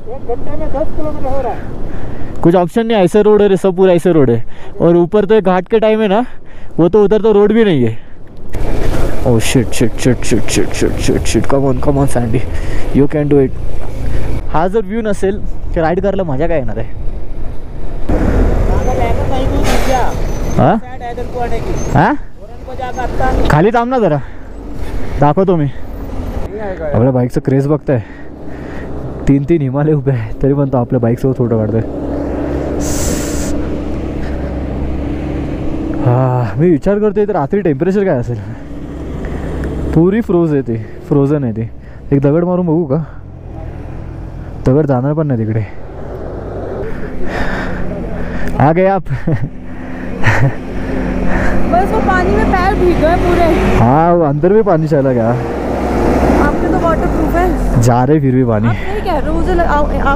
1 घंटे में 10 किलोमीटर हो रहा है। कुछ ऑप्शन नहीं, ऐसे रोड है, सब पूरा ऐसे रोड है। और ऊपर तो घाट के टाइम है ना, वो तो उधर तो रोड भी नहीं है। Oh shit shit shit shit shit shit shit shit, come on Sandy, you can do it. हा जर व्ह्यू नसेल तर राईड करायला मजा काय येणार आहे? हां हां, खाली थांब ना जरा, दाखवतो मी। आपल्या बाईकचं क्रेज बघताय, 3 हिमालय उभे आहे तरी पण तो आपल्या बाईकसोबत फोटो काढतोय। हा, मी विचार करतोय तर रात्री टेम्परेचर काय असेल। पूरी फ्रोझन आहे ती। एक दगड मारून बघू का? दगड जाणार पण नाही तिकडे। आ गए आप? बस वो पानी में पैर भीग गए पूरे। हाँ, अंदर भी पानी चला गया। आपके तो वाटर प्रूफ है। जा रहे फिर भी पानी। आप नहीं कह रहे हो, मुझे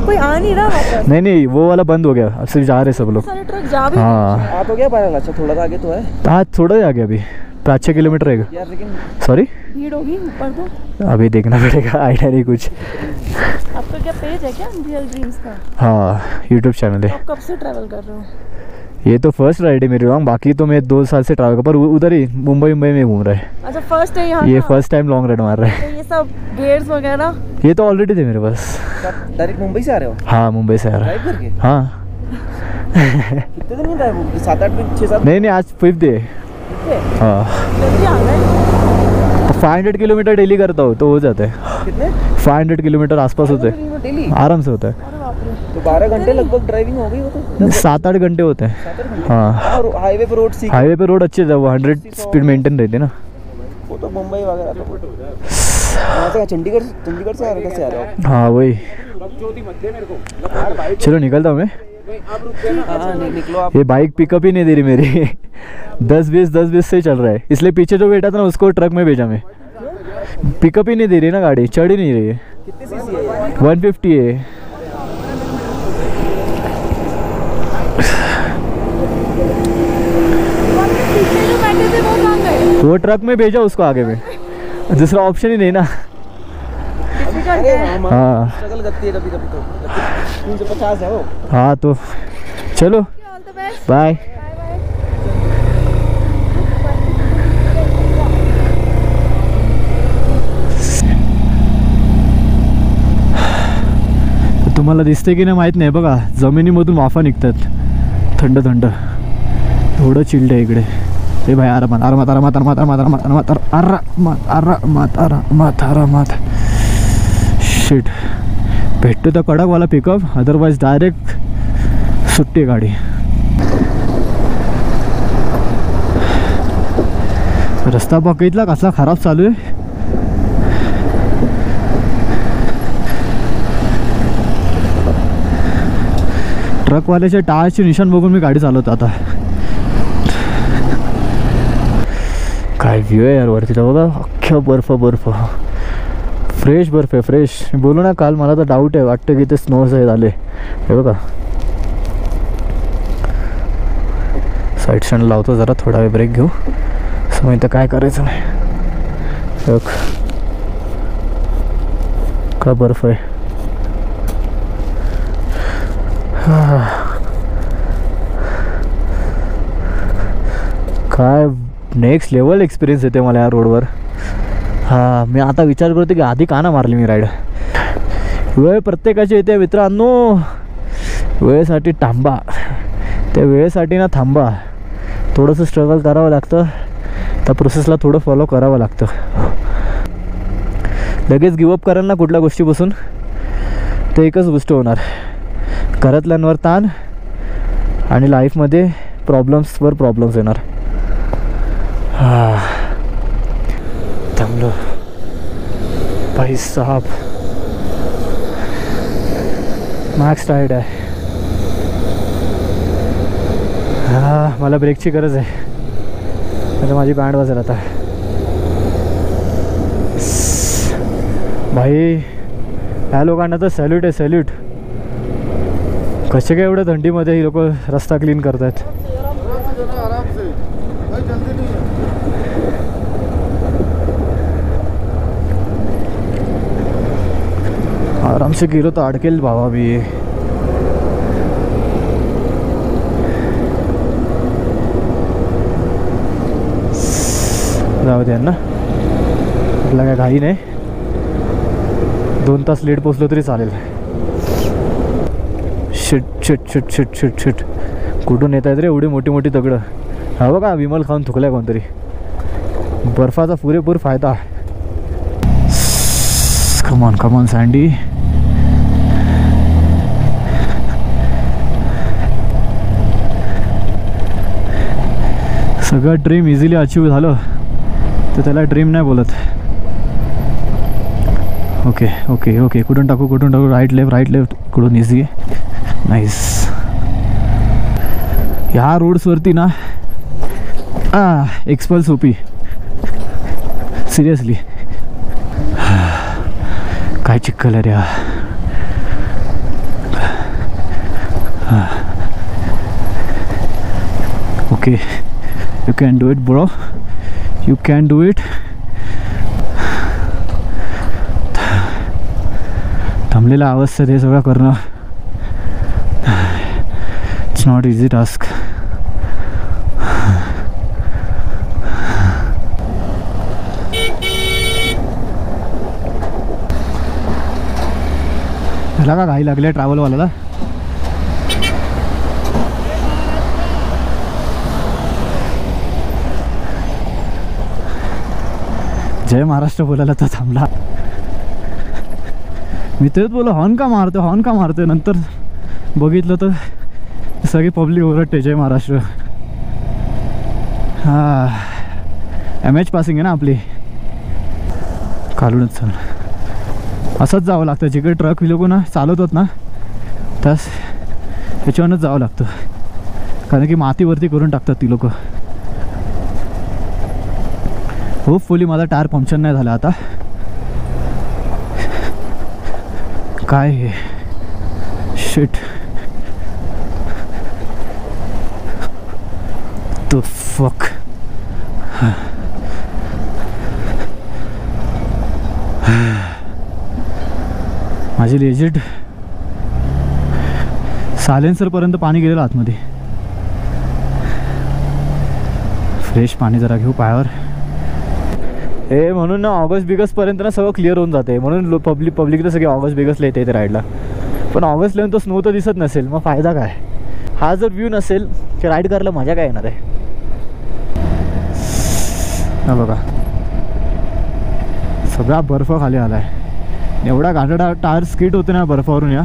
कोई आ नहीं रहा वापस। नहीं, वो वाला बंद हो गया, अब सिर्फ जा रहे सब लोग। सारे ट्रक जा भी। हाँ, आ तो गया पैदल। अच्छा, थोड़ा सा आगे तो है। हाँ, थोड़ा ही आगे, अभी 5-6 किलोमीटर है यार, लेकिन सॉरी, भीड़ होगी ऊपर तो। अभी देखना पड़ेगा, आइडिया नहीं कुछ। आपका क्या पेज है क्या रियल ड्रीम्स का? हाँ, यूट्यूब चैनल है। आप कब से ट्रैवल कर रहे हो? ये तो फर्स्ट राइड है मेरी लॉन्ग, बाकी तो मैं 2 साल से ट्रैवल कर, पर उधर ही मुंबई में घूम रहा है। अच्छा, फर्स्ट है यहाँ ये का? फर्स्ट टाइम लॉन्ग राइड मार रहा है। तो ये सब गेयर्स वगैरह ये तो ऑलरेडी थे मेरे पास। डायरेक्ट मुंबई से आ रहे हो? हाँ, मुंबई से आ रहा है। ड्राइव करके? हाँ। कितने दिन ड्राइव होगी? 7-8 दिन, 6-7? नहीं, आज 5th डे। हाँ, जल्दी आ गए। 500 किलोमीटर डेली करता हूँ तो हो जाता है। कितने? 500 किलोमीटर आसपास होते हैं, डेली? आराम से होता है। अरे बाप रे। तो 12 घंटे लगभग ड्राइविंग हो गई वो तो। 7-8 घंटे होते हैं। 7-8 घंटे? हाँ, और हाईवे पे रोड सीख। हाईवे पे रोड अच्छे थे, वो 100 स्पीड मेंटेन रहती है ना। वो तो मुंबई वगैरह तो वहाँ से चंडीगढ़ से कैसे आ रहे हो? हाँ, वही। चलो निकलता हूँ मैं। हाँ, निकलो आप। ये बाइक पिकअप ही नहीं दे रही मेरी। 10-20 से चल रहा है, इसलिए पीछे जो बैठा था ना उसको ट्रक में भेजा मैं। पिकअप ही नहीं दे रही ना गाड़ी, चढ़ ही नहीं रही है। कितने सीसी है ये? 150 है। पीछे जो बैठे थे वो कहाँ गए? वो ट्रक में भेजा उसको आगे में, दूसरा ऑप्शन ही नहीं ना। अरे हाँ, स्ट्रगल करती है कभी कभी तो। 350 है वो। हाँ, तो चलो ऑल द बेस्ट। बाय। तुम्हाला दिसते की नाही माहीत नाही, बघा जमिनीमधून वाफा निघतात, थंड थंड, थोडं चिल्ड आहे इकडे। हे भाई, आरामात आरामात आरामात आरामात आरामात आरामात आरामात आरामात आरामात आरामात। शिट, भेटतो तर कडकवाला पिकअप, अदरवाइज डायरेक्ट सुट्टी गाडी। रस्ता बघितला कसा खराब चालू आहे। ट्रकवाल्याच्या टाळाचे निशाण बघून मी गाडी चालवतो आता। काय व्ह्यू आहे यार वरती, बघा अख्ख्या बर्फ, फ्रेश बर्फ आहे, फ्रेश। मी बोलू ना काल, मला तर डाऊट आहे, वाटतं की ते स्नोज झाले। हे बघा, साईड स्टँड लावतो जरा, थोडा वेळ ब्रेक घेऊ, समज तर काय करायचं नाही। बघ का बर्फ आहे। काय नेक्स्ट लेवल एक्सपिरियन्स येते मला या रोडवर। हां, मी आता विचार करतो की आधी का ना मारली मी राईड। वेळ प्रत्येकाची येते मित्रांनो, वेळेसाठी थांबा, त्या वेळेसाठी ना थांबा। थोडंसं स्ट्रगल करावं लागतं, त्या प्रोसेसला थोडं फॉलो करावं लागतं। लगेच गिवअप कराल ना कुठल्या गोष्टीपासून, ते एकच गोष्ट होणार, घरातल्यांवर ताण आणि लाईफमध्ये प्रॉब्लेम्सवर प्रॉब्लेम्स येणार। थांबलो भाई साहब, मॅक्स टायर्ड आहे। हां, मला ब्रेकची गरज आहे, आता माझी बँड वाजेल आता। भाई ह्या लोकांना तर सॅल्यूट आहे, सॅल्यूट। कसे काय एवढ्या थंडीमध्ये ही लोक रस्ता क्लीन करतात। आराम से गेलो तर अडकेल बाबा मी. जाऊ द्या ना, आपला काय घाई नाही. 2 तास लेट पोचलो तरी चालेल. Shit shit shit shit shit shit. कुठून येत आहेत रे एवढी मोठी मोठी दगडं. हा बघा विमल खाऊन थुकलाय कोणतरी. बर्फाचा पुरेपूर फायदा. Come on come on sandy. सगळं ड्रीम इझिली अचीव झालं तर त्याला ड्रीम नाही बोलत. Okay okay okay. कुठून टाकू राईट लेफ्ट कुठून इझी आहे. नाईस. ह्या रोड्सवरती ना एक्सपल्स ओपी. सिरियसली काय चिक्कल आहे रे. Okay you can do it bro. You can do it. थांबलेल्या अवस्थेत हे सगळं करणं इट्स नॉट इझी टास्क. ह्याला का घाई लागली ट्रॅव्हलवाल्याला. जय महाराष्ट्र बोलायला तर थांबला. मी तेच बोललो हॉर्न का मारतोय. नंतर बघितलं तर सगळी पब्लिक ओरडते जय महाराष्ट्र. हां MH पासिंग आहे ना आपली. काढूनच चल. असंच जावं लागतं. जिकडे ट्रक लोक ना चालवतात ना त्यास त्याच्यावरच जावं लागतं. कारण की मातीवरती करून टाकतात ती लोक. होपफुली माझा टायर पंक्चर नाही झाला आता. काय हे शिट. The fuck. माझी लेजिट सायलेन्सरपर्यंत पाणी गेलेलं आतमध्ये. फ्रेश पाणी जरा घेऊ पायावर. हे म्हणून ना ऑगस्ट-बिगस्टपर्यंत ना सगळं क्लिअर होऊन जाते. म्हणून पब्लिक तर सगळे ऑगस्ट-बिगस्टला येते इथे राईडला. पण ऑगस्टला येऊन तो स्नो तर दिसत नसेल मग फायदा काय. हा जर व्ह्यू नसेल की राईड करायला मजा काय येणार आहे. हा बघा सगळा बर्फ खाली आला आहे. एवढा गाडा टायर स्किट होते ना बर्फावरून. या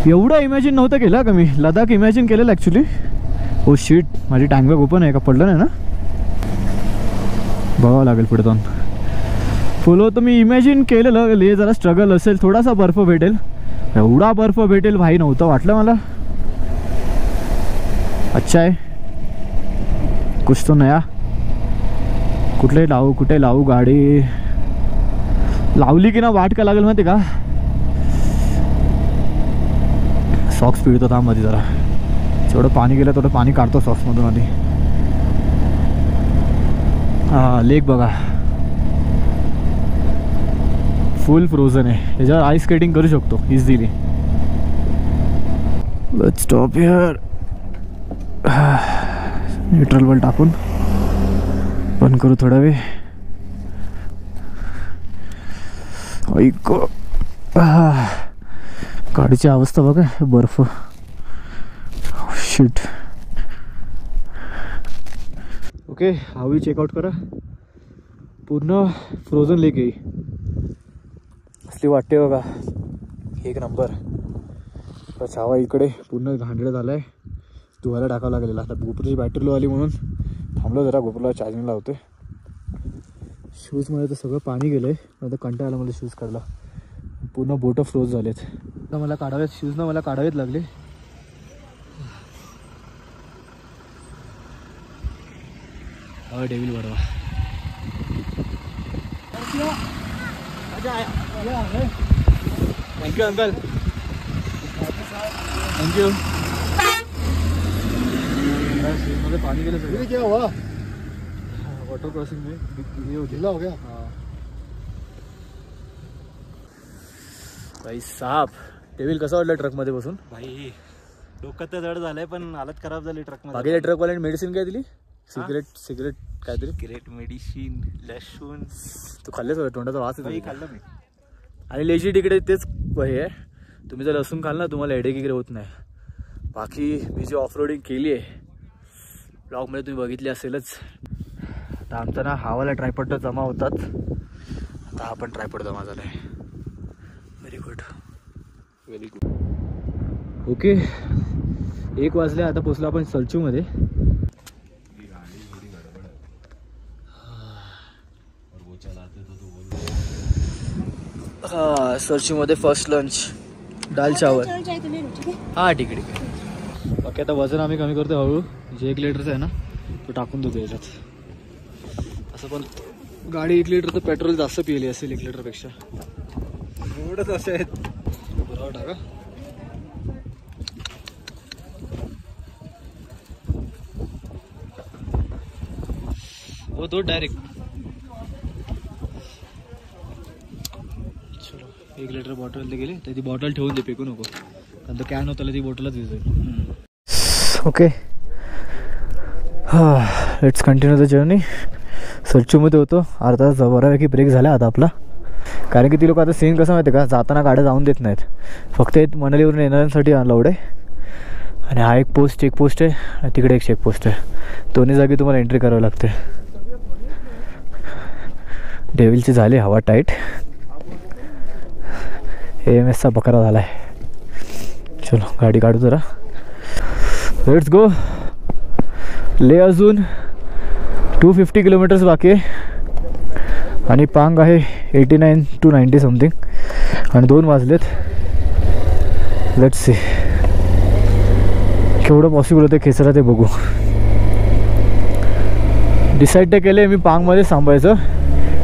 एवढं इमॅजिन नव्हतं केलं का मी. लडाख इमॅजिन केलेलं ॲक्च्युली. ओ शीट माझी टँक बॅग ओपन आहे का. पडलं नाही ना. बघावं लागेल पुढे जाऊन. फुल होतं मी इमॅजिन केलेलं ले जरा स्ट्रगल असेल थोडासा बर्फ भेटेल. एवढा बर्फ भेटेल भाई नव्हतं वाटलं मला. अच्छा आहे कुछ तो नया. कुठे लावू गाडी. लावली की ना वाट का लागेल माहिती का. सॉक्स पिळतो थांबमध्ये जरा. जेवढं पाणी गेलं तेवढं पाणी काढतो सॉक्समधून आधी. हां लेक बघा फुल फ्रोझन आहे. याच्यावर आईस स्केटिंग करू शकतो easily. Let's stop here. Neutral वर टाकून बंद करू थोडा वेळ. ऐक गाडीची अवस्था बघा. बर्फ शिट. ओके हवी चेकआउट करा. पूर्ण फ्रोझन लेक आहे. असली वाटते बघा. एक नंबर. बस हवा इकडे पूर्ण घाणेरडा झाला आहे. धुवायला टाकावं लागलेला. आता गोप्रोची बॅटरी लो आली म्हणून थांबलो जरा. गोप्रोला चार्जिंग लावतोय. शूजमध्ये तर सगळं पाणी गेलं आहे. आता कंटाळा आला मला शूज काढला. पूर्ण बोटं फ्रोज झालेत. आता मला काढावेत शूज ना मला काढावेत लागले. डेविल बडवा. Thank you uncle. थँक्यू. शूजमध्ये पाणी गेलं सगळं. क्या हुआ वाटर क्रॉसिंग में ये हो गया. हाँ भाई साहेब डेविल कसा वाटला ट्रकमध्ये बसून? भाई डोकं तर जड झालंय पण हालत खराब झाली ट्रक मध्ये. बाकी ट्रकवाल्याने मेडिसिन काय दिली? सिगरेट काहीतरी ग्रेट मेडिसिन लसूण तू खाल्लेच होतं, तोंडाचा वास भाई येतो. खाल्लं मी. आणि लेजी तिकडे तेच हे आहे, तुम्ही जर लसूण खाल ना तुम्हाला हेडेक वगैरे होत नाही. बाकी मी जी ऑफ रोडिंग केली आहे ब्लॉगमध्ये तुम्ही बघितली असेलच. आता आमचा ना हावाला ट्रायपॉड जमा होतात, आता हा पण ट्रायपॉड जमा झाला आहे. Very good very good. Okay 1 वाजले, आता पोचलो आपण सलचूमध्ये. हां सलचूमध्ये फर्स्ट लंच दाल चावल. हां ठीक आहे ठीक आहे. बाकी आता वजन आम्ही कमी करतो हळूहळू. जे 1 लिटरचं आहे ना तो टाकून देतो याच्यात. असं पण गाडी 1 लिटर तर पेट्रोल जास्त पिली असेल 1 लिटरपेक्षा. एवढंच असं आहेत. बरोबर टाका. हो तो डायरेक्ट. चलो 1 लिटर बॉटल ते गेली तर ती बॉटल ठेवून दे, फेकू नको, कारण तो कॅन होता ती बॉटलच दिसेल. ओके हां लेट्स कंटिन्यू द जर्नी. सलचूमध्ये होतो, अर्धा तास बऱ्यापैकी ब्रेक झाला आता आपला. कारण की ती लोक आता सीन कसं माहिती आहे का, जाताना गाड्या जाऊन देत नाहीत, फक्त मनालीवरून येणाऱ्यांसाठी अलाउड आहे. आणि हा एक चेकपोस्ट आहे आणि तिकडे एक चेकपोस्ट आहे, दोन्ही जागी तुम्हाला एंट्री करावी लागते. डेव्हिलची झाली हवा टाईट. AMSचा बकरा झाला आहे. चलो गाडी काढू जरा. Let's go. ले अजून 250 किलोमीटर्स बाकी आहे आणि पांग आहे 89 to 90 समथिंग आणि 2 वाजलेत. लेट्स सी केवढं पॉसिबल होतं खेचरा ते बघू. डिसाईड ते केलं आहे मी पांगमध्ये थांबायचं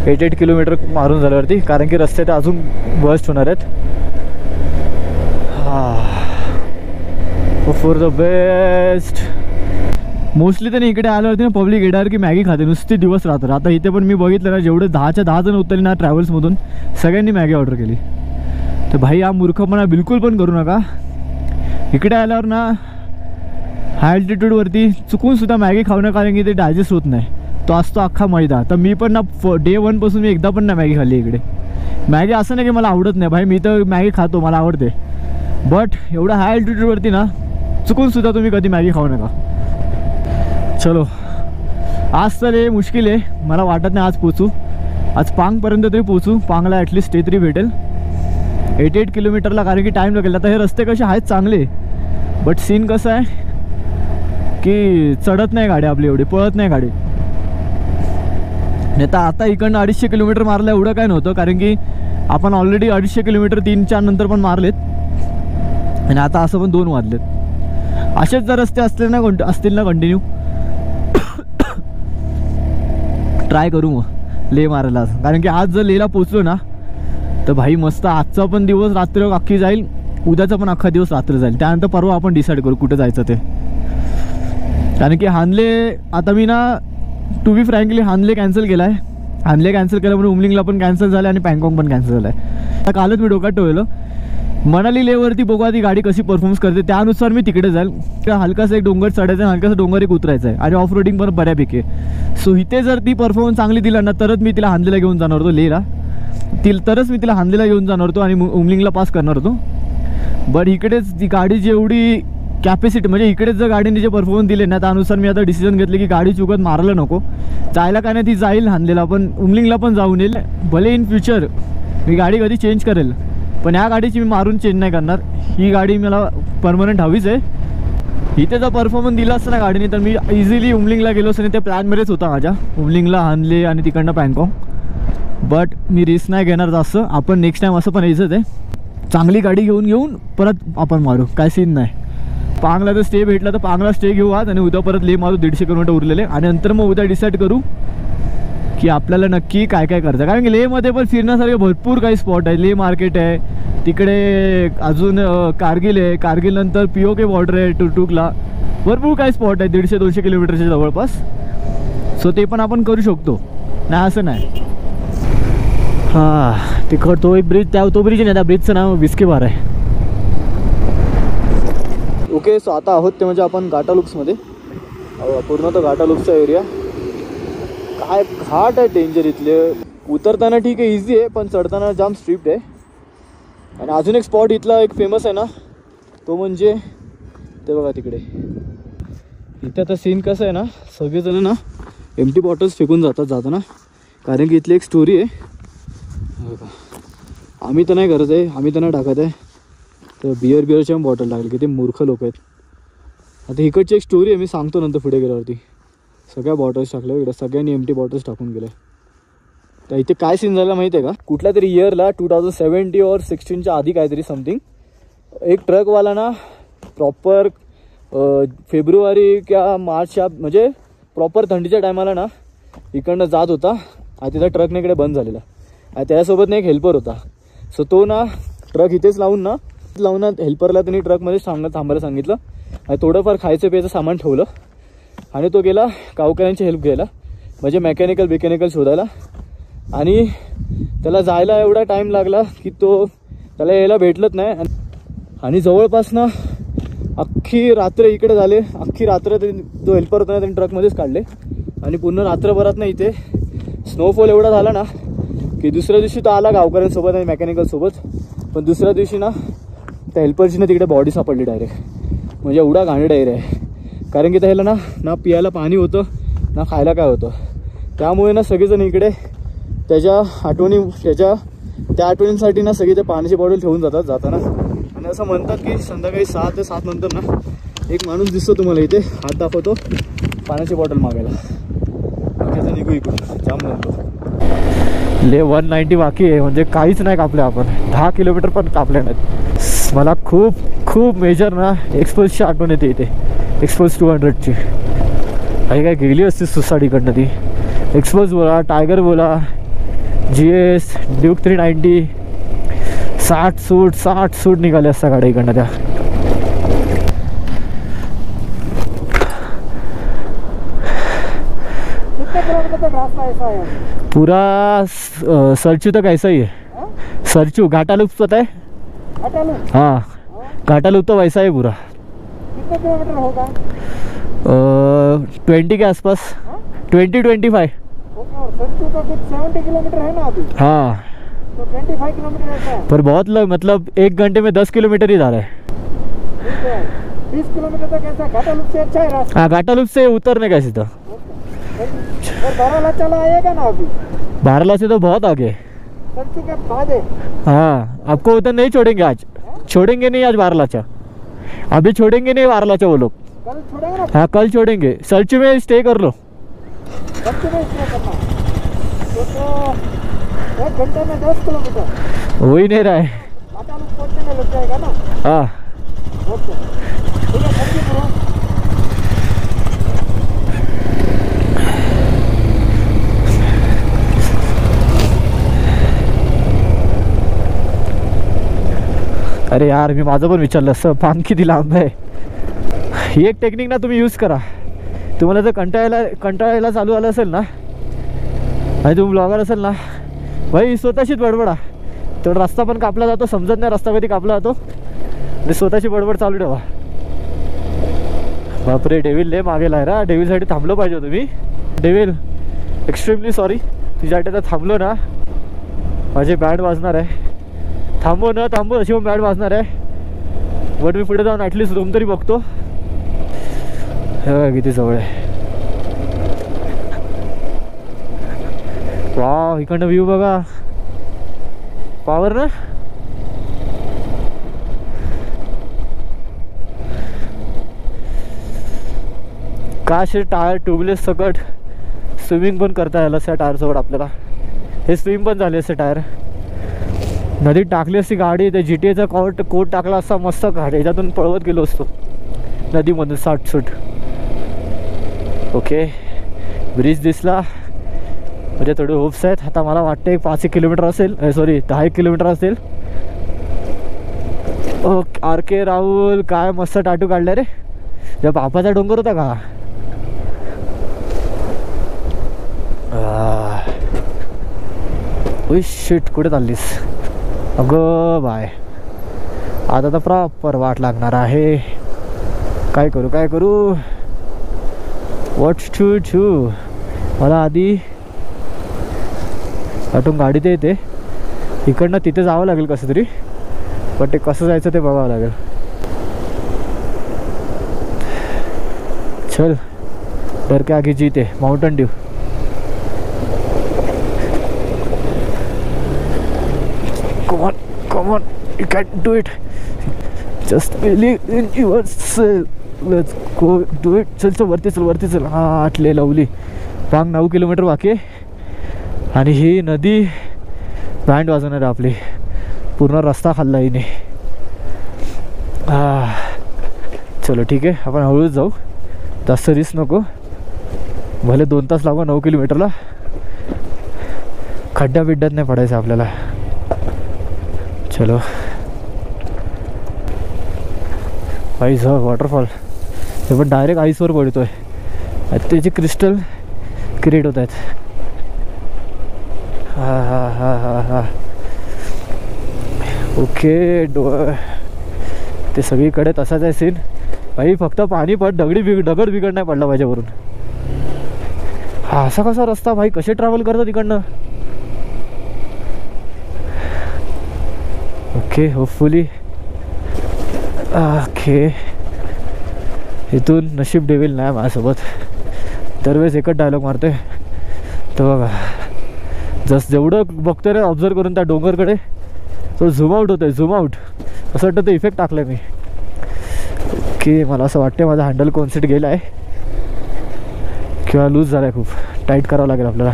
8 किलोमीटर मारून झाल्यावरती, कारण की रस्ते तर अजून बस्ट होणार आहेत. For the best. मोस्टली त्यांनी इकडे आल्यावरती ना पब्लिक येणार की मॅगी खाते नुसती दिवस रात्र. आता इथे पण मी बघितलं ना, जेवढे 10च्या 10 जण उतरले ना ट्रॅव्हल्समधून, सगळ्यांनी मॅगी ऑर्डर केली. तर भाई हा मूर्खपणा बिलकुल पण करू नका. इकडे आल्यावर ना हाय अल्टिट्यूडवरती चुकूनसुद्धा मॅगी खाऊ नका, कारण की ते डायजेस्ट होत नाही. तो असतो अख्खा मैदा. तर मी पण ना डे 1 पासून मी एकदा पण ना मॅगी खाल्ली इकडे. मॅगी असं नाही की मला आवडत नाही भाई, मी तर मॅगी खातो, मला आवडते. बट एवढं हाय अल्टिट्यूडवरती ना चुकूनसुद्धा तुम्ही कधी मॅगी खाऊ नका. चलो आज तर हे मुश्किल आहे, मला वाटत नाही आज पोचू. आज पांगपर्यंत तरी पोचू. पांगला ॲटलिस्ट स्टे तरी भेटेल 8 किलोमीटरला, कारण की टाईम लागेल. आता हे रस्ते कसे आहेत चांगले, बट सीन कसं आहे की चढत नाही गाडी आपली, एवढी पळत नाही गाडी. नाही तर आता इकडनं 250 किलोमीटर मारलं एवढं काय नव्हतं, कारण की आपण ऑलरेडी 250 किलोमीटर 3-4 नंतर पण मारलेत आणि आता असं पण 2 वाजलेत. असेच जर रस्ते असतील ना कंटिन्यू ट्राय करू मग ले मारायला. कारण की आज जर लेला पोचलो ना तर भाई मस्त आजचा पण दिवस रात्र अख्खी जाईल, उद्याचा पण अख्खा दिवस रात्र जाईल. त्यानंतर परवा आपण डिसाईड करू कुठं जायचं ते. कारण की हानले आता मी ना टू बी फ्रँकली हानले कॅन्सल केला आहे. हानले कॅन्सल केल्यामुळे उमलिंगला पण कॅन्सल झालं आणि पँगॉंग पण कॅन्सल झालं आहे. आता कालच मी डोक्यात ठेवलं मनाली लेवरती बघा ती गाडी कशी परफॉर्मन्स करते, त्यानुसार मी तिकडे जाईल. तर हलकासा एक डोंगर चढायचा आहे, हलकासा डोंगर एक उतरायचा आहे आणि ऑफ रोडिंग पण बऱ्यापैकी आहे. सो इथे जर ती परफॉर्मन्स चांगली दिला ना तरच मी तिला हानलेला घेऊन जाणार होतो लेला. तरच मी तिला हानलेला घेऊन जाणार होतो आणि उमलिंगला पास करणार होतो. बट इकडेच ती गाडी जेवढी कॅपॅसिटी, म्हणजे इकडेच जर गाडीने जे परफॉर्मन्स दिले ना त्यानुसार मी आता डिसिजन घेतले की गाडी चुकत मारायला नको. जायला काय नाही ती जाईल हानलेला, पण उमलिंगला पण जाऊन येईल. भले इन फ्युचर मी गाडी कधी चेंज करेल, पण ह्या गाडीची मी मारून चेंज नाही करणार. ही गाडी मला परमनंट हवीच आहे. इथे जर परफॉर्मन्स दिला असतं ना गाडीने तर मी इझिली उमलिंगला गेलो असं. आणि त्या प्लॅनमध्येच होता माझ्या उमलिंगला हानले आणि तिकडनं पँगॉंग. बट मी रिस्क नाही घेणार जास्त. आपण नेक्स्ट टाईम असं पण यायचंच आहे, चांगली गाडी घेऊन परत आपण मारू, काय सीन नाही. पांगला जर स्टे भेटला तर पांगला स्टे घेऊ आज आणि उद्या परत ले मारू 150 किलोमीटर उरलेले. आणि नंतर मग उद्या डिसाईड करू की आपल्याला नक्की काय काय करायचं. कारण की लेमध्ये पण फिरण्यासारखे भरपूर काही स्पॉट आहे. ले मार्केट आहे तिकडे, अजून कारगिल आहे, कारगिल नंतर POK बॉर्डर आहे टुकटुकला. भरपूर काही स्पॉट आहे 150-200 किलोमीटरच्या जवळपास. सो ते पण आपण करू शकतो, नाही असं नाही. हां तिकड तो एक ब्रिज, तो ब्रिज नाही, त्या ब्रिजचं नाव विस्की बार आहे. ओके सो आता आहोत ते म्हणजे आपण घाटा लूप्समध्ये. पूर्ण तो घाटा लूप्सचा एरिया. काय घाट आहे डेंजर इथले. उतरताना ठीक आहे इझी आहे, पण चढताना जाम स्ट्रिप्ट आहे. आणि अजून एक स्पॉट इथला एक फेमस आहे ना, तो म्हणजे ते बघा तिकडे. इथे आता सीन कसं आहे ना, सगळेजण ना एम्प्टी बॉटल्स फेकून जातात जाताना, कारण की इथली एक स्टोरी आहे. बघा आम्ही तर नाही करत आहे, आम्ही तर नाही टाकत आहे, तर बिअरच्या बॉटल टाकली. किती मूर्ख लोक आहेत. आता इकडची एक स्टोरी आहे, मी सांगतो नंतर पुढे गेल्यावरती. सगळ्या बॉटल्स टाकल्या इकडे, सगळ्यांनी एम्प्टी बॉटल्स टाकून गेल्या. तर इथे काय सीन झाला माहिती आहे का, कुठल्या तरी इयरला 2017 और 16च्या आधी काहीतरी समथिंग, एक ट्रकवाला ना प्रॉपर फेब्रुवारी किंवा मार्चच्या म्हणजे प्रॉपर थंडीच्या टायमाला ना इकडनं जात होता. आणि तिथं ट्रकने इकडे बंद झालेला. आणि त्याच्यासोबत ना एक हेल्पर होता. सो तो ना ट्रक इथेच लावून हेल्परला त्यांनी ट्रकमध्ये थांबायला सांगितलं. आणि थोडंफार खायचं प्यायचं सामान ठेवलं. आणि तो गेला गावकऱ्यांची हेल्प घ्यायला, म्हणजे मेकॅनिकल शोधायला. आणि त्याला जायला एवढा टाईम लागला की त्याला यायला भेटलंच नाही. आणि जवळपास ना अख्खी रात्र इकडे झाले. अख्खी रात्र तो हेल्पर होता ना त्यांनी ट्रकमध्येच काढले. आणि पूर्ण रात्रभरात ना इथे स्नोफॉल एवढा झाला ना की दुसऱ्या दिवशी तो आला गावकऱ्यांसोबत आणि मेकॅनिकलसोबत. पण दुसऱ्या दिवशी ना त्या हेल्परची ना तिकडे बॉडी सापडली डायरेक्ट. म्हणजे एवढा घाणेरडा एरिया आहे. कारण की त्याला ना पियायला पाणी होतं ना खायला काय होतं. त्यामुळे ना सगळेजण इकडे त्या आठवणींसाठी ना सगळे ते पाण्याची बॉटल ठेवून जाताना. आणि असं म्हणतात की संध्याकाळी 6 ते 7 नंतर ना एक माणूस दिसतो तुम्हाला इथे, हात दाखवतो पाण्याची बॉटल मागायला. बाकीचं निघू इकडून जाम म्हणतो. ले 190 बाकी आहे, म्हणजे काहीच नाही कापले आपण. 10 किलोमीटर पण कापले नाहीत. मला खूप मेजर ना एक्सपल्सची आठवण येते इथे. एक्सपल्स 200ची काही काय गेली असती सुसाडीकडनं ती. एक्सपल्स बोला, टायगर बोला, GS, ड्यूक 390, 60 सूट निघाले असता गाड्या इकडनं त्या. पूरा सरचू तक ऐसा ही है. सरचू घाटा लूप पता है? हाँ घाटा लूप तो वैसा है पूरा. कितने किलोमीटर होगा? 20 के आसपास. 20-25. ओके. और सरचू तो कुछ 70 किलोमीटर है ना अभी? हाँ तो 25 किलोमीटर रहता है. पर बहुत मतलब 1 घंटे में 10 किलोमीटर ही जा रहा है. ठीक है. 20 किलोमीटर तक ऐसा घाटा लूप से अच्छा है रास्ता. हाँ घाटा लूप से उतरने का सीधा. और बाराला चला आएगा ना अभी? बाराला से तो बहुत आगे. सरचू के बाद है. हाँ आपको उधर नहीं छोड़ेंगे आज. छोड़ेंगे नहीं आज बारालाचा. अभी छोड़ेंगे नहीं बारालाचा वो लोग. कल छोड़ेंगे ना? हाँ कल छोड़ेंगे. सरचू में स्टे कर लो. सरचू में स्टे करना तो 1 घंटे में 10 किलोमीटर हो ही नहीं रहा है. घाटा लूप पहुंचने में लग जाएगा ना. हाँ ओके ठीक है. Thank you bro. अरे यार मी माझं पण विचारलं असं. पान किती लांब आहे. ही एक टेक्निक ना तुम्ही यूज करा. तुम्हाला जर कंटाळायला चालू आलं असेल ना आणि तुम्ही ब्लॉगर असेल ना, भाई स्वतःशीच बडबडा. तेवढा रस्ता पण कापला जातो, समजत नाही रस्ता कधी कापला जातो. आणि स्वतःची बडबड चालू ठेवा. बापरे डेव्हिल लय मागे लायरा. डेव्हिलसाठी थांबलो पाहिजे तुम्ही. डेव्हिल एक्स्ट्रीमली सॉरी, तुझ्यासाठी तर थांबलो ना माझे बँड वाजणार आहे. थांबो न थांबो अशी पण बँड वाजणार आहे. बट मी पुढे जाऊन ॲटलिस्ट रूम तरी बघतो. हे बघा किती जवळ आहे. वाव इकडनं व्ह्यू बघा. पावर ना. का असे टायर ट्यूबलेस सकट स्विमिंग पण करता आलं त्या टायरसोबत आपल्याला. हे स्विम पण झाले असते टायर. नदीत टाकली असती गाडी, त्या GTAचा कोट टाकला असता मस्त. गाडी याच्यातून पळवत गेलो असतो नदीमधून 60 सूट. ओके ब्रिज दिसला म्हणजे थोडे होप्स आहेत. आता मला वाटते 5 किलोमीटर असेल, सॉरी 10 किलोमीटर असेल. ओके RK राहुल काय मस्त टाटू काढला रे. त्या बापाचा डोंगर होता का. ओय शिट, कुठे चाललीस अगं बाय. आता तर प्रॉपर वाट लागणार आहे. काय करू व्हॉट्स टू डू. मला आधी आठून गाडीत येते, इकडनं तिथे जावं लागेल कसं तरी, पण ते कसं जायचं ते बघावं लागेल. चल डर के आगे जीते, Mountain Dew. Come on, you can do it. Just believe in yourself. Let's go do it. चल वरती चल. हा आटले लवली. पांग 9 किलोमीटर बाकी आहे. आणि ही नदी बँड वाजवणार आपली. पूर्ण रस्ता खाल्ला हिने. चलो ठीक आहे, आपण हळूच जाऊ, जास्त रिस्क नको. भले 2 तास लागू 9 किलोमीटरला. खड्ड्या बिड्ड्यात नाही पडायचं आपल्याला. चलो भाई वॉटरफॉल, हे पण डायरेक्ट आईसवर पडतोय. त्याचे क्रिस्टल क्रिएट होत आहेत. हा ओके. ते सगळीकडे तसाच आहे सीन भाई. फक्त पाणी पड, दगड बिगड नाही पडला पाहिजे वरून. हा असा कसा रस्ता भाई, कसे ट्रॅव्हल करतात इकडनं. Okay hopefully. ओके इथून नशीब डेविल नाही माझ्यासोबत. दरवेळेस एकच डायलॉग मारते तर बघा. जस्ट जेवढं बघतोय रे ऑब्झर्व करून त्या डोंगरकडे, तो झूम आउट होतोय. झूम आउट असं वाटतं ते इफेक्ट टाकलं मी. ओके मला असं वाटतं माझा हँडल कॉन्सेट गेला आहे किंवा लूज झाला आहे. खूप टाईट करावं लागेल आपल्याला.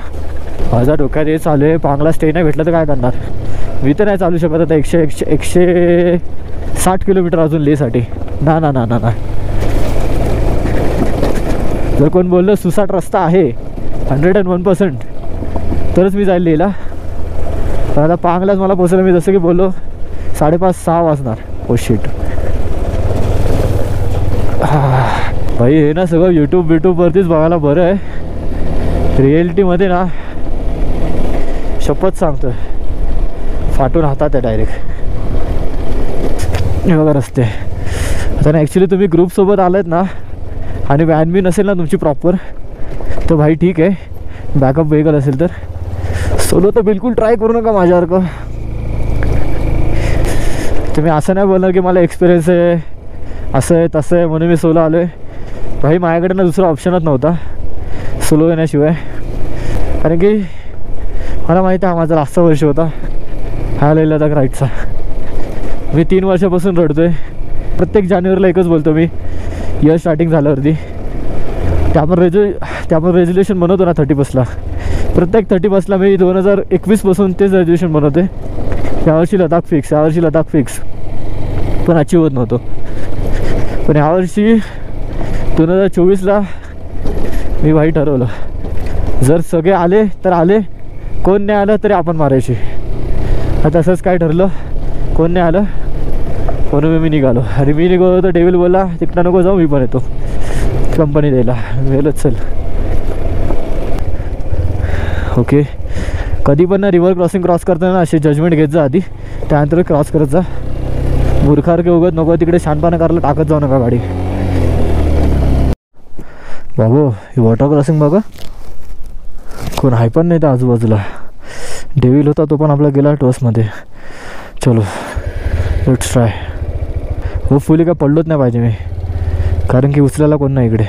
माझ्या डोक्यात हे चालू आहे, पांगला स्टे नाही भेटलं तर काय करणार. मी तर नाही चालू शकत आता 160 किलोमीटर अजून लेसाठी. ना ना ना ना ना. जर कोण बोललं सुसाट रस्ता आहे 101% तरच मी जाईल लेला. पण आता पांगलाच मला पोचायला मी जसं की बोललो 5:30-6 वाजणार. ओ शिट भाई. हे ना सगळं यूट्यूबवरतीच बघायला बरं आहे. रिॲलिटीमध्ये ना शपथ सांगतोय फाटून हातात आहे डायरेक्ट. हे बघा रस्ते. आता ना ॲक्च्युली तुम्ही ग्रुपसोबत आलात ना आणि व्हॅन बी नसेल ना तुमची प्रॉपर, तर भाई ठीक आहे. बॅकअप व्हेकल असेल तर. सोलो तर बिलकुल ट्राय करू नका माझ्यासारखं. तुम्ही असं नाही बोलणार की मला एक्सपिरियन्स आहे, असं आहे तसं आहे म्हणून मी सोलो आलो आहे. भाई माझ्याकडे ना दुसरा ऑप्शनच नव्हता सोलो येण्याशिवाय. कारण की मला माहिती आहे हा माझा लास्टचा वर्ष होता हा लेह लडाख राईडचा. मी 3 वर्षापासून रडतो आहे. प्रत्येक जानेवारीला एकच बोलतो मी, इयर स्टार्टिंग झाल्यावरती. त्यामुळे रेझोल्युशन बनवतो ना 31ला. प्रत्येक 31ला मी 2021पासून तेच रेझोल्युशन बनवते. यावर्षी लडाख फिक्स, पण अचीव होत नव्हतो. पण यावर्षी 2024ला मी भाई ठरवलं, जर सगळे आले तर आले, कोण नाही आलं तरी आपण मारायची. आता असंच काय ठरलं, कोण नाही आलं म्हणून मी निघालो. आणि मी निघालो तर डेविल बोलला तिकडं नको जाऊ, मी पण येतो कंपनी द्यायला. वेळच चल. ओके कधी पण ना रिव्हर क्रॉस करताना असे जजमेंट घेत जा आधी, त्यानंतर क्रॉस करत जा. मूर्खासारखे उगत नको तिकडे शानपणा करायला टाकत जाऊ नका गाडी. बाबू ही वॉटर क्रॉसिंग बघा, कोण आहे पण नाही त्या आजूबाजूला. डेविल होता तो पण आपला गेला टॉसमध्ये. चलो लेट्स ट्राय. होपफुली काय पडलोच नाही पाहिजे मी, कारण की उचलायला कोण नाही इकडे.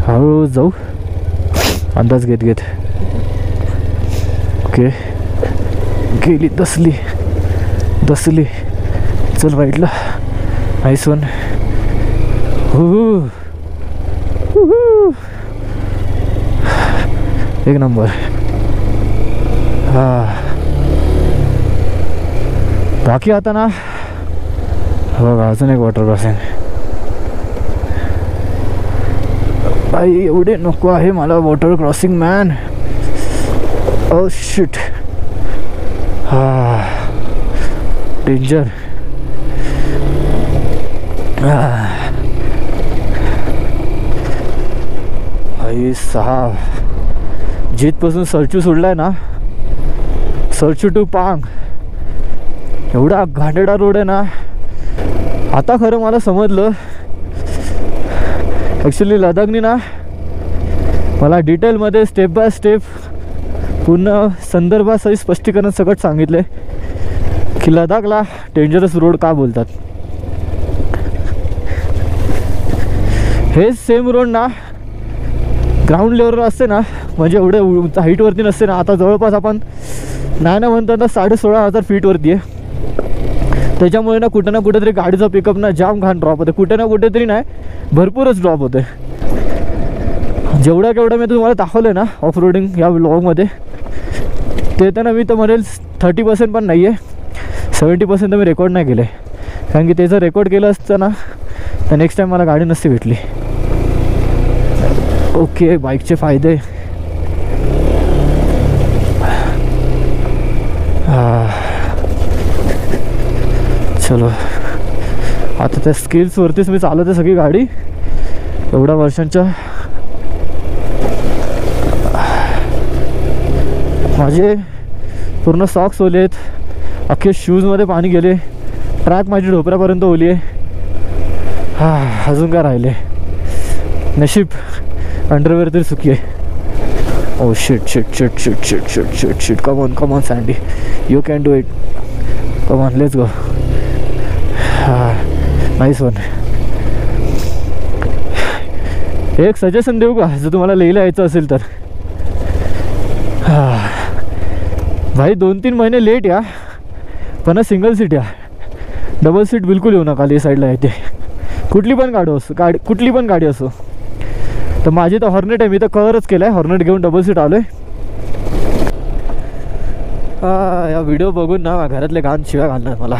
हळूहळू जाऊ अंदाज घेत. ओके गेली दसली. चल राईटला. Nice one. एक नंबर. बाकी आता ना बघा अजून एक वॉटर क्रॉसिंग. भाई एवढे नको आहे मला water crossing man. Oh shit. Danger. भाई साहब जिथपासून सरचू सोडलाय ना सर्च टू पांग, एवढा घाणेरडा रोड आहे ना. आता खरं मला समजलं ॲक्च्युली लडाखनी ना मला डिटेलमध्ये स्टेप बाय स्टेप पूर्ण संदर्भासहित स्पष्टीकरण सगळं सांगितलं की लडाखला डेंजरस रोड का बोलतात. हे सेम रोड ना ग्राउंड लेवलवर असते ना, म्हणजे एवढे हाईटवरती नसते ना. आता जवळपास आपण नाही ना म्हणतात ना 16,500 फीटवरती आहे. त्याच्यामुळे ना कुठं ना कुठेतरी गाडीचा पिकअप ना जाम घाण ड्रॉप होते, कुठे ना कुठेतरी नाही भरपूरच ड्रॉप होते. जेवढं केवढं मी तुम्हाला दाखवलं ना ऑफ रोडिंग या व्लॉगमध्ये, ते तर ना मी तर म्हणेल 30% पण नाही आहे, 70% तर मी रेकॉर्ड नाही केलं आहे. कारण की ते जर रेकॉर्ड केलं असतं ना तर नेक्स्ट टाईम मला गाडी नसती भेटली. ओके, बाईकचे फायदे. चलो आता त्या स्किल्सवरतीच मी चालवते आहे सगळी गाडी एवढ्या वर्षांच्या. माझे पूर्ण सॉक्स ओले आहेत, अख्खे शूजमध्ये पाणी गेले, ट्रॅक माझी ढोपऱ्यापर्यंत ओली आहे. अजून काय राहिले, नशीब अंडरवेअर तरी सुकी आहे. Oh shit shit shit shit shit shit shit shit, come on sandy, you can do it, come on let's go. Nice one. एक सजेशन देऊ का, जर तुम्हाला लेहला यायचं असेल तर. भाई 2-3 महिने लेट या, पण सिंगल सीट या, डबल सीट बिलकुल येऊ नका. ले साईडला येते कुठली पण गाडी असो. तर माझी तर हॉर्नेट आहे, मी तर कव्हरच केलं आहे, हॉर्नेट घेऊन डबल सीट आलो आहे. या व्हिडिओ बघून ना घरातले घाण शिव्या घालणार मला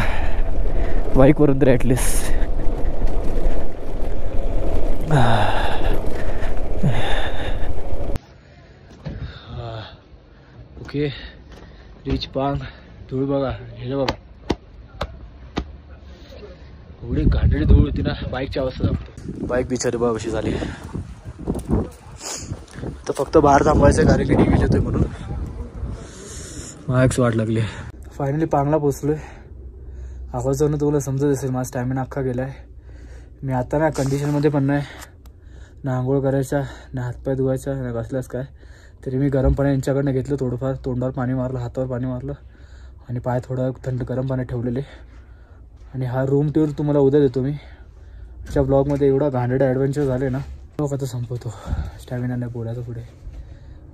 बाईकवरून तरी ॲटलिस्ट. ओके, रिच पांग. धूळ बघा, हे बघा एवढी घाणेरडी धूळ होती ना, बाईकची अवस्था दाखवतो. बाईक बिचारी बघा कशी झाली. तर फक्त बाहेर थांबायचं कारण की गेले होते म्हणून मायक्स वाट लागली. फायनली पांगला पोचलोय. आवाजावरून तुम्हाला समजत असेल माझा स्टॅमिना अख्खा गेला आहे. मी आता ना कंडिशनमध्ये पण नाही, ना आंघोळ करायचा, ना हातपाय धुवायचा, ना कसलाच काय. तरी मी गरम पाणी यांच्याकडनं घेतलं, थोडंफार तोंडावर पाणी मारलं, हातावर पाणी मारलं आणि पाय थोडं थंड गरम पाण्यात ठेवलेले. आणि हा रूम टूर तुम्हाला उद्या देतो मी. च्या ब्लॉगमध्ये एवढा घाणेरडा ॲडव्हेंचर झाले ना, मग आता संपवतो, स्टॅमिना नाही बोलायचं पुढे.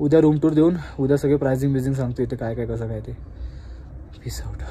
उद्या रूम टूर देऊन उद्या सगळे प्राइसिंग बिझिंग सांगतो इथे काय काय कसं काय ते. Peace out.